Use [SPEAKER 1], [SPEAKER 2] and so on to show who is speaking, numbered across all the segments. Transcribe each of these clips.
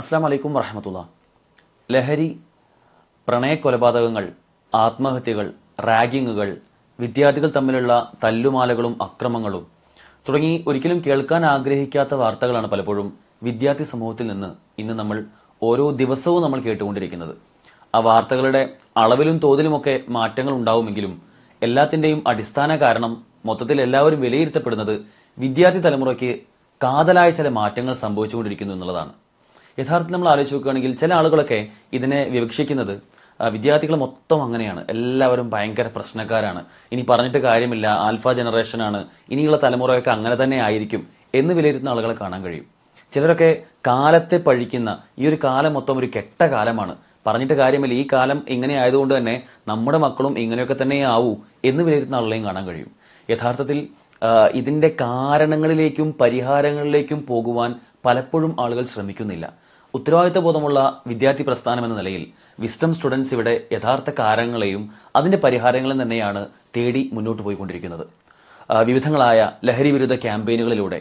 [SPEAKER 1] അസ്സലാമു അലൈക്കും വറഹ്മത്തുള്ളാ. ലഹരി, പ്രണയക്കൊലപാതകങ്ങൾ, ആത്മഹത്യകൾ, റാഗിങ്ങുകൾ, വിദ്യാർത്ഥികൾ തമ്മിലുള്ള തല്ലുമാലകളും അക്രമങ്ങളും തുടങ്ങി ഒരിക്കലും കേൾക്കാൻ ആഗ്രഹിക്കാത്ത വാർത്തകളാണ് പലപ്പോഴും വിദ്യാർത്ഥി സമൂഹത്തിൽ നിന്ന് ഇന്ന് നമ്മൾ ഓരോ ദിവസവും നമ്മൾ കേട്ടുകൊണ്ടിരിക്കുന്നത്. ആ വാർത്തകളുടെ അളവിലും തോതിലുമൊക്കെ മാറ്റങ്ങൾ ഉണ്ടാവുമെങ്കിലും എല്ലാത്തിന്റെയും അടിസ്ഥാന കാരണം മൊത്തത്തിൽ എല്ലാവരും വിലയിരുത്തപ്പെടുന്നത് വിദ്യാർത്ഥി തലമുറയ്ക്ക് കാതലായ ചില മാറ്റങ്ങൾ സംഭവിച്ചുകൊണ്ടിരിക്കുന്നു എന്നുള്ളതാണ്. യഥാർത്ഥത്തിൽ നമ്മൾ ആലോചിച്ച് നോക്കുകയാണെങ്കിൽ ചില ആളുകളൊക്കെ ഇതിനെ വിവക്ഷിക്കുന്നത് വിദ്യാർത്ഥികൾ മൊത്തം അങ്ങനെയാണ്, എല്ലാവരും ഭയങ്കര പ്രശ്നക്കാരാണ്, ഇനി പറഞ്ഞിട്ട് കാര്യമില്ല, ആൽഫ ജനറേഷനാണ്, ഇനിയുള്ള തലമുറയൊക്കെ അങ്ങനെ തന്നെ ആയിരിക്കും എന്ന് വിലയിരുത്തുന്ന ആളുകളെ കാണാൻ കഴിയും. ചിലരൊക്കെ കാലത്തെ പഴിക്കുന്ന ഈ ഒരു കാലം മൊത്തം ഒരു കെട്ട കാലമാണ്, പറഞ്ഞിട്ട് കാര്യമില്ല, ഈ കാലം ഇങ്ങനെ ആയതുകൊണ്ട് തന്നെ നമ്മുടെ മക്കളും ഇങ്ങനെയൊക്കെ തന്നെ ആവൂ എന്ന് വിലയിരുത്തുന്ന ആളുകളെയും കാണാൻ കഴിയും. യഥാർത്ഥത്തിൽ ഇതിന്റെ കാരണങ്ങളിലേക്കും പരിഹാരങ്ങളിലേക്കും പോകുവാൻ പലപ്പോഴും ആളുകൾ ശ്രമിക്കുന്നില്ല. ഉത്തരവാദിത്ത ബോധമുള്ള വിദ്യാർത്ഥി പ്രസ്ഥാനം എന്ന നിലയിൽ വിസ്ഡം സ്റ്റുഡൻസ് ഇവിടെ യഥാർത്ഥ കാരണങ്ങളെയും അതിന്റെ പരിഹാരങ്ങളും തന്നെയാണ് തേടി മുന്നോട്ട് പോയിക്കൊണ്ടിരിക്കുന്നത്. വിവിധങ്ങളായ ലഹരി വിരുദ്ധ ക്യാമ്പയിനുകളിലൂടെ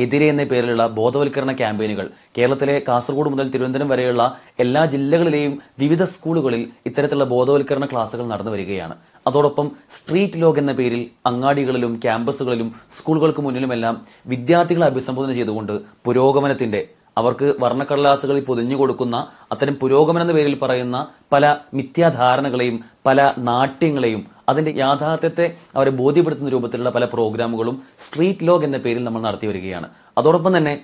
[SPEAKER 1] എതിരെ എന്ന പേരിലുള്ള ബോധവൽക്കരണ ക്യാമ്പയിനുകൾ കേരളത്തിലെ കാസർഗോഡ് മുതൽ തിരുവനന്തപുരം വരെയുള്ള എല്ലാ ജില്ലകളിലെയും വിവിധ സ്കൂളുകളിൽ ഇത്തരത്തിലുള്ള ബോധവൽക്കരണ ക്ലാസുകൾ നടന്നു വരികയാണ്. അതോടൊപ്പം സ്ട്രീറ്റ് ലോഗ് എന്ന പേരിൽ അങ്ങാടികളിലും ക്യാമ്പസുകളിലും സ്കൂളുകൾക്ക് മുന്നിലുമെല്ലാം വിദ്യാർത്ഥികളെ അഭിസംബോധന ചെയ്തുകൊണ്ട് പുരോഗമനത്തിന്റെ, അവർക്ക് വർണ്ണക്കടലാസുകളിൽ പൊതിഞ്ഞു കൊടുക്കുന്ന അത്തരം പുരോഗമനം എന്ന പേരിൽ പറയുന്ന പല മിഥ്യാധാരണകളെയും പല നാട്യങ്ങളെയും അതിന്റെ യാഥാർത്ഥ്യത്തെ അവരെ ബോധ്യപ്പെടുത്തുന്ന രൂപത്തിലുള്ള പല പ്രോഗ്രാമുകളും സ്ട്രീറ്റ് ലോഗ് എന്ന പേരിൽ നമ്മൾ നടത്തി വരികയാണ്. അതോടൊപ്പം തന്നെ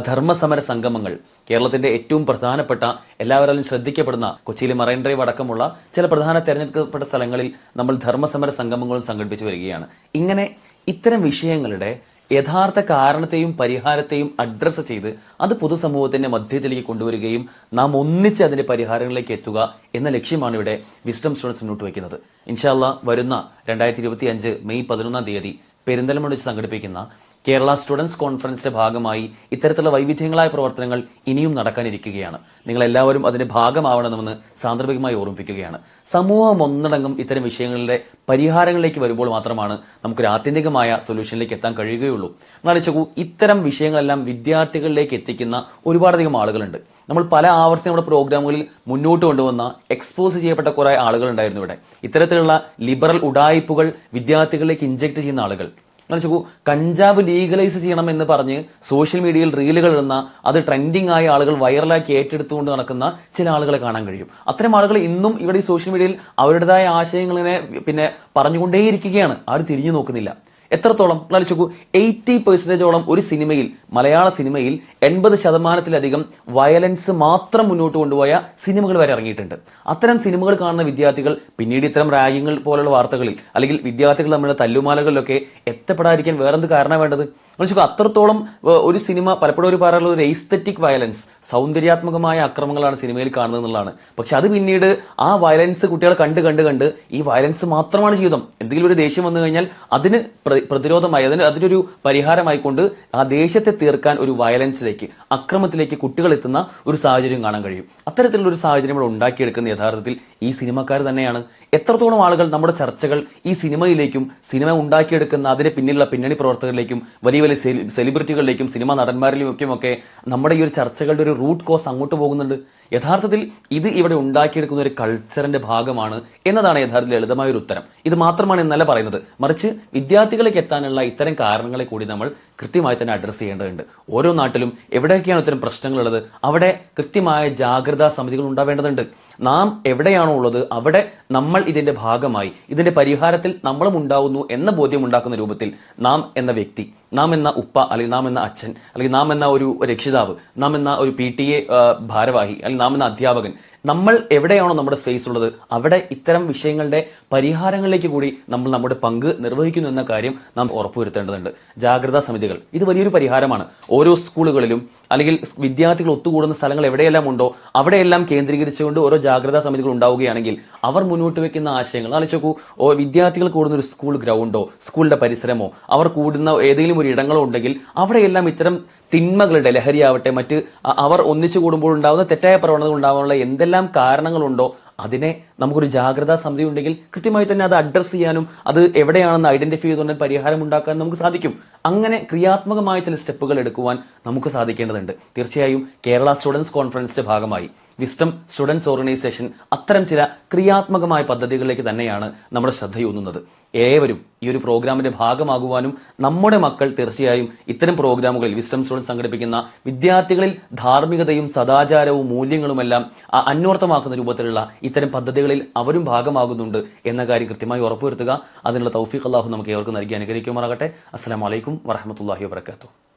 [SPEAKER 1] ധർമ്മസമര സംഗമങ്ങൾ, കേരളത്തിന്റെ ഏറ്റവും പ്രധാനപ്പെട്ട എല്ലാവരും ശ്രദ്ധിക്കപ്പെടുന്ന കൊച്ചിയിലെ മറൈൻ ഡ്രൈവ് അടക്കമുള്ള ചില പ്രധാന തെരഞ്ഞെടുക്കപ്പെട്ട സ്ഥലങ്ങളിൽ നമ്മൾ ധർമ്മസമര സംഗമങ്ങളും സംഘടിപ്പിച്ചു വരികയാണ്. ഇങ്ങനെ ഇത്തരം വിഷയങ്ങളുടെ യഥാർത്ഥ കാരണത്തെയും പരിഹാരത്തെയും അഡ്രസ്സ് ചെയ്ത് അത് പൊതുസമൂഹത്തിന്റെ മധ്യത്തിലേക്ക് കൊണ്ടുവരികയും നാം ഒന്നിച്ച് അതിന്റെ പരിഹാരങ്ങളിലേക്ക് എത്തുക എന്ന ലക്ഷ്യമാണ് ഇവിടെ വിസ്ഡം സ്റ്റുഡൻസ് മുന്നോട്ട് വയ്ക്കുന്നത്. ഇൻഷാ അല്ലാഹ് വരുന്ന 2025 മെയ് 11 പെരിന്തൽമണ്ണ വെച്ച് സംഘടിപ്പിക്കുന്ന കേരള സ്റ്റുഡൻസ് കോൺഫറൻസിന്റെ ഭാഗമായി ഇത്തരത്തിലുള്ള വൈവിധ്യങ്ങളായ പ്രവർത്തനങ്ങൾ ഇനിയും നടക്കാനിരിക്കുകയാണ്. നിങ്ങൾ എല്ലാവരും അതിന്റെ ഭാഗമാവണമെന്ന് സാന്ദർഭികമായി ഓർമ്മിപ്പിക്കുകയാണ്. സമൂഹം ഒന്നടങ്കം ഇത്തരം വിഷയങ്ങളുടെ പരിഹാരങ്ങളിലേക്ക് വരുമ്പോൾ മാത്രമാണ് നമുക്കൊരു ആത്യന്തികമായ സൊല്യൂഷനിലേക്ക് എത്താൻ കഴിയുകയുള്ളൂ. ആലോചിക്കൂ, ഇത്തരം വിഷയങ്ങളെല്ലാം വിദ്യാർത്ഥികളിലേക്ക് എത്തിക്കുന്ന ഒരുപാടധികം ആളുകളുണ്ട്. നമ്മൾ പല ആവർത്തി നമ്മുടെ പ്രോഗ്രാമുകളിൽ മുന്നോട്ട് കൊണ്ടുവന്ന എക്സ്പോസ് ചെയ്യപ്പെട്ട കുറെ ആളുകൾ ഉണ്ടായിരുന്നു ഇവിടെ. ഇത്തരത്തിലുള്ള ലിബറൽ ഉഡായിപ്പുകൾ വിദ്യാർത്ഥികളിലേക്ക് ഇൻജെക്ട് ചെയ്യുന്ന ആളുകൾ. മനസ്സിലാക്കൂ, കഞ്ചാവ് ലീഗലൈസ് ചെയ്യണം എന്ന് പറഞ്ഞ് സോഷ്യൽ മീഡിയയിൽ റീലുകൾ ഇടുന്ന, അത് ട്രെൻഡിങ് ആയ ആളുകൾ വൈറലാക്കി ഏറ്റെടുത്തുകൊണ്ട് നടക്കുന്ന ചില ആളുകളെ കാണാൻ കഴിയും. അത്തരം ആളുകൾ ഇന്നും ഇവിടെ ഈ സോഷ്യൽ മീഡിയയിൽ അവരുടേതായ ആശയങ്ങളിനെ പറഞ്ഞുകൊണ്ടേയിരിക്കുകയാണ്. ആരും തിരിഞ്ഞു നോക്കുന്നില്ല. എത്രത്തോളം ആലോചിക്കൂ, 80% ഒരു സിനിമയിൽ, മലയാള സിനിമയിൽ 80% വയലൻസ് മാത്രം മുന്നോട്ട് കൊണ്ടുപോയ സിനിമകൾ വരെ ഇറങ്ങിയിട്ടുണ്ട്. അത്തരം സിനിമകൾ കാണുന്ന വിദ്യാർത്ഥികൾ പിന്നീട് ഇത്തരം റാഗിങ്ങൾ പോലുള്ള വാർത്തകളിൽ അല്ലെങ്കിൽ വിദ്യാർത്ഥികൾ തമ്മിലുള്ള തല്ലുമാലകളിലൊക്കെ എത്തപ്പെടാതിരിക്കാൻ വേറെന്ത് കാരണം വേണ്ടത്? ആലോചിക്കൂ, അത്രത്തോളം ഒരു സിനിമ പലപ്പോഴും ഒരു പറയുന്ന ഒരു എസ്തെറ്റിക് വയലൻസ്, സൗന്ദര്യാത്മകമായ അക്രമങ്ങളാണ് സിനിമയിൽ കാണുന്നത് എന്നുള്ളതാണ്. പക്ഷെ അത് പിന്നീട് ആ വയലൻസ് കുട്ടികൾ കണ്ട് ഈ വയലൻസ് മാത്രമാണ് ജീവിതം. എന്തെങ്കിലും ഒരു ദേഷ്യം വന്നു കഴിഞ്ഞാൽ അതിന് പ്രതിരോധമായി, അതിനൊരു പരിഹാരമായിക്കൊണ്ട് ആ ദേഷ്യത്തെ തീർക്കാൻ ഒരു വയലൻസിലേക്ക്, അക്രമത്തിലേക്ക് കുട്ടികൾ എത്തുന്ന ഒരു സാഹചര്യം കാണാൻ കഴിയും. അത്തരത്തിലുള്ള ഒരു സാഹചര്യം ഇവിടെ ഉണ്ടാക്കിയെടുക്കുന്ന യഥാർത്ഥത്തിൽ ഈ സിനിമക്കാർ തന്നെയാണ്. എത്രത്തോളം ആളുകൾ നമ്മുടെ ചർച്ചകൾ ഈ സിനിമയിലേക്കും സിനിമ ഉണ്ടാക്കിയെടുക്കുന്ന അതിന് പിന്നിലുള്ള പിന്നണി പ്രവർത്തകരിലേക്കും വലിയ വലിയ സെലിബ്രിറ്റികളിലേക്കും സിനിമാ നടന്മാരിലേക്കും ഒക്കെ നമ്മുടെ ഈ ഒരു ചർച്ചകളുടെ ഒരു റൂട്ട് കോസ് അങ്ങോട്ട് പോകുന്നുണ്ട്. യഥാർത്ഥത്തിൽ ഇത് ഇവിടെ ഉണ്ടാക്കിയെടുക്കുന്ന ഒരു കൾച്ചറിന്റെ ഭാഗമാണ് എന്നതാണ് യഥാർത്ഥത്തിൽ ലളിതമായ ഒരു ഉത്തരം. ഇത് മാത്രമാണ് എന്നല്ല പറയുന്നത്, മറിച്ച് വിദ്യാർത്ഥികളിലേക്ക് എത്താനുള്ള ഇത്തരം കാരണങ്ങളെ കൂടി നമ്മൾ കൃത്യമായി തന്നെ അഡ്രസ് ചെയ്യേണ്ടതുണ്ട്. ഓരോ നാട്ടിലും എവിടെയൊക്കെയാണ് ഇത്തരം പ്രശ്നങ്ങളുള്ളത് അവിടെ കൃത്യമായ ജാഗ്രതാ സമിതികൾ ഉണ്ടാവേണ്ടതുണ്ട്. നാം എവിടെയാണോ ഉള്ളത് അവിടെ നമ്മൾ ഇതിന്റെ ഭാഗമായി ഇതിന്റെ പരിഹാരത്തിൽ നമ്മളും ഉണ്ടാവുന്നു എന്ന ബോധ്യം ഉണ്ടാക്കുന്ന രൂപത്തിൽ നാം എന്ന വ്യക്തി, നാം എന്ന ഉപ്പ, അല്ലെങ്കിൽ നാം എന്ന അച്ഛൻ, അല്ലെങ്കിൽ നാം എന്ന ഒരു രക്ഷിതാവ്, നാം എന്ന ഒരു PTA ഭാരവാഹി, അല്ലെങ്കിൽ നാം എന്ന അധ്യാപകൻ, നമ്മൾ എവിടെയാണോ നമ്മുടെ സ്പേസ് ഉള്ളത് അവിടെ ഇത്തരം വിഷയങ്ങളുടെ പരിഹാരങ്ങളിലേക്ക് കൂടി നമ്മൾ നമ്മുടെ പങ്ക് നിർവഹിക്കുന്നു എന്ന കാര്യം നാം ഉറപ്പുവരുത്തേണ്ടതുണ്ട്. ജാഗ്രതാ സമിതികൾ ഇത് വലിയൊരു പരിഹാരമാണ്. ഓരോ സ്കൂളുകളിലും അല്ലെങ്കിൽ വിദ്യാർത്ഥികൾ ഒത്തുകൂടുന്ന സ്ഥലങ്ങൾ എവിടെയെല്ലാം ഉണ്ടോ അവിടെയെല്ലാം കേന്ദ്രീകരിച്ചുകൊണ്ട് ഓരോ ജാഗ്രതാ സമിതികൾ ഉണ്ടാവുകയാണെങ്കിൽ അവർ മുന്നോട്ട് വെക്കുന്ന ആശയങ്ങൾ ആലോചിക്കൂ. വിദ്യാർത്ഥികൾ കൂടുന്ന ഒരു സ്കൂൾ ഗ്രൗണ്ടോ സ്കൂളിന്റെ പരിസരമോ അവർ കൂടുന്ന ഏതെങ്കിലും ഒരു ഇടങ്ങളോ ഉണ്ടെങ്കിൽ അവിടെയെല്ലാം ഇത്തരം തിന്മകളുടെ, ലഹരിയാവട്ടെ മറ്റ് അവർ ഒന്നിച്ചു കൂടുമ്പോൾ ഉണ്ടാകുന്ന തെറ്റായ പ്രവണതകൾ ഉണ്ടാകാനുള്ള എന്തെല്ലാം കാരണങ്ങളുണ്ടോ അതിനെ നമുക്കൊരു ജാഗ്രതാ സമിതി ഉണ്ടെങ്കിൽ കൃത്യമായി തന്നെ അത് അഡ്രസ് ചെയ്യാനും അത് എവിടെയാണെന്ന് ഐഡന്റിഫൈ ചെയ്തുകൊണ്ട് പരിഹാരം ഉണ്ടാക്കാൻ നമുക്ക് സാധിക്കും. അങ്ങനെ ക്രിയാത്മകമായ ചില സ്റ്റെപ്പുകൾ എടുക്കുവാൻ നമുക്ക് സാധിക്കേണ്ടതുണ്ട്. തീർച്ചയായും കേരള സ്റ്റുഡൻസ് കോൺഫറൻസിന്റെ ഭാഗമായി വിസ്ഡം സ്റ്റുഡൻസ് ഓർഗനൈസേഷൻ അത്തരം ചില ക്രിയാത്മകമായ പദ്ധതികളിലേക്ക് തന്നെയാണ് നമ്മുടെ ശ്രദ്ധയൂന്നുന്നത്. ഏവരും ഈ ഒരു പ്രോഗ്രാമിന്റെ ഭാഗമാകുവാനും നമ്മുടെ മക്കൾ തീർച്ചയായും ഇത്തരം പ്രോഗ്രാമുകളിൽ വിസ്ഡം സ്റ്റുഡൻസ് സംഘടിപ്പിക്കുന്ന വിദ്യാർത്ഥികളിൽ ധാർമ്മികതയും സദാചാരവും മൂല്യങ്ങളുമെല്ലാം അന്വർത്ഥമാക്കുന്ന രൂപത്തിലുള്ള ഇത്തരം പദ്ധതികളിൽ അവരും ഭാഗമാകുന്നുണ്ട് എന്ന കാര്യം കൃത്യമായി ഉറപ്പുവരുത്തുക. അതിനുള്ള തൗഫീഖ് അല്ലാഹു നമുക്ക് ഏവർക്കും നൽകി അനുഗ്രഹിക്കുമാറാകട്ടെ. അസ്സലാമു അലൈക്കും വറഹ്മത്തുള്ളാഹി വബറകാതുഹു.